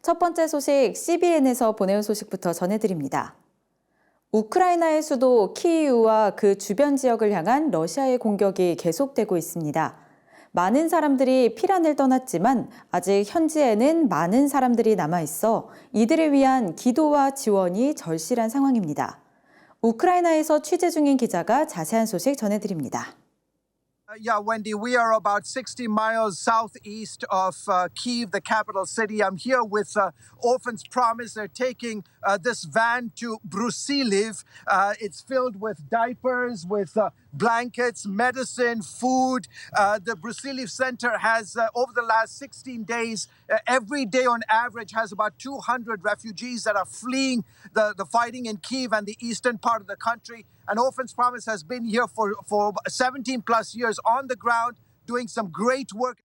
첫 번째 소식 CBN에서 보내온 소식부터 전해드립니다. 우크라이나의 수도 키이우와 그 주변 지역을 향한 러시아의 공격이 계속되고 있습니다. 많은 사람들이 피란을 떠났지만 아직 현지에는 많은 사람들이 남아있어 이들을 위한 기도와 지원이 절실한 상황입니다. 우크라이나에서 취재 중인 기자가 자세한 소식 전해드립니다. Yeah, Wendy, we are about 60 miles southeast of Kyiv, the capital city. I'm here with Orphans Promise. They're taking this van to Brusiliv. It's filled with diapers, with blankets, medicine, food. The Brusiliv Center has, over the last 16 days, every day on average, has about 200 refugees that are fleeing the fighting in Kyiv and the eastern part of the country. And Orphans Promise has been here for 17 plus years on the ground doing some great work.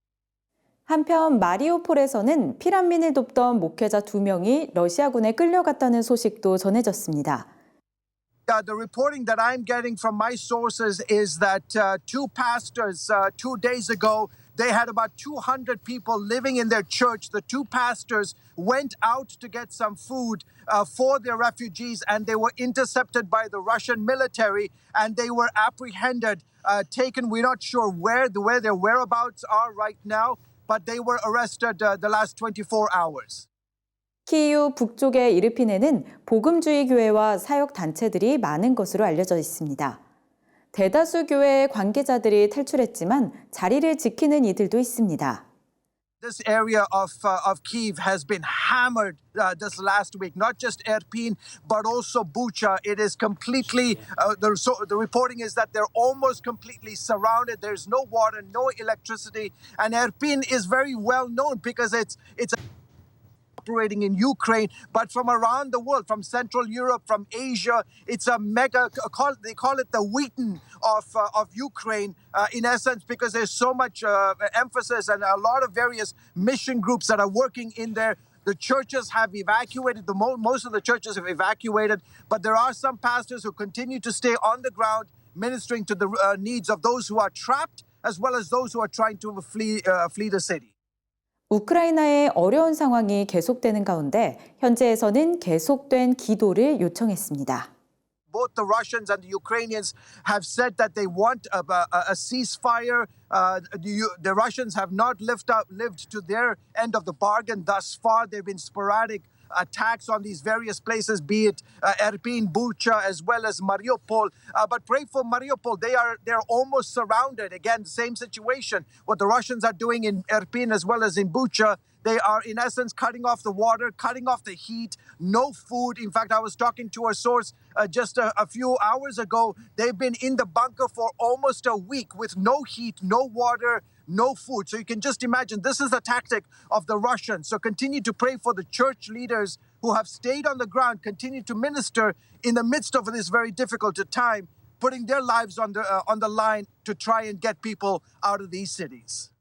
한편 마리우폴에서는 피난민을 돕던 목회자 2명이 러시아군에 끌려갔다는 소식도 전해졌습니다. The reporting that I'm getting from my sources is that two pastors 2 days ago, they had about 200 people living in their church. The two pastors went out to get some food for their refugees, and they were intercepted by the Russian military, and they were apprehended, taken. We're not sure where their whereabouts are right now, but they were arrested the last 24 hours. 키이우 북쪽의 이르핀에는 복음주의 교회와 사역 단체들이 많은 것으로 알려져 있습니다. 대다수 교회의 관계자들이 탈출했지만 자리를 지키는 이들도 있습니다. This area of Kyiv has been hammered this last week, not just Irpin, but also Bucha. It is completely, the reporting is that they're almost completely surrounded. There's no water, no electricity. And Irpin is very well known because it's operating in Ukraine, but from around the world, from Central Europe, from Asia, it's a mega, they call it the Wheaton of Ukraine, in essence, because there's so much emphasis and a lot of various mission groups that are working in there. The churches have evacuated, most of the churches have evacuated, but there are some pastors who continue to stay on the ground, ministering to the needs of those who are trapped, as well as those who are trying to flee the city. 우크라이나의 어려운 상황이 계속되는 가운데 현지에서는 계속된 기도를 요청했습니다. Both the Russians and the Ukrainians have said that they want a ceasefire. The Russians have not lived to their end of the bargain thus far. There have been sporadic attacks on these various places, be it Irpin, Bucha, as well as Mariupol. But pray for Mariupol. They're almost surrounded. Again, the same situation. What the Russians are doing in Irpin as well as in Bucha, they are, in essence, cutting off the water, cutting off the heat, no food. In fact, I was talking to a source just a few hours ago. They've been in the bunker for almost a week with no heat, no water, no food. So you can just imagine this is the tactic of the Russians. So continue to pray for the church leaders who have stayed on the ground, continue to minister in the midst of this very difficult time, putting their lives on the line to try and get people out of these cities.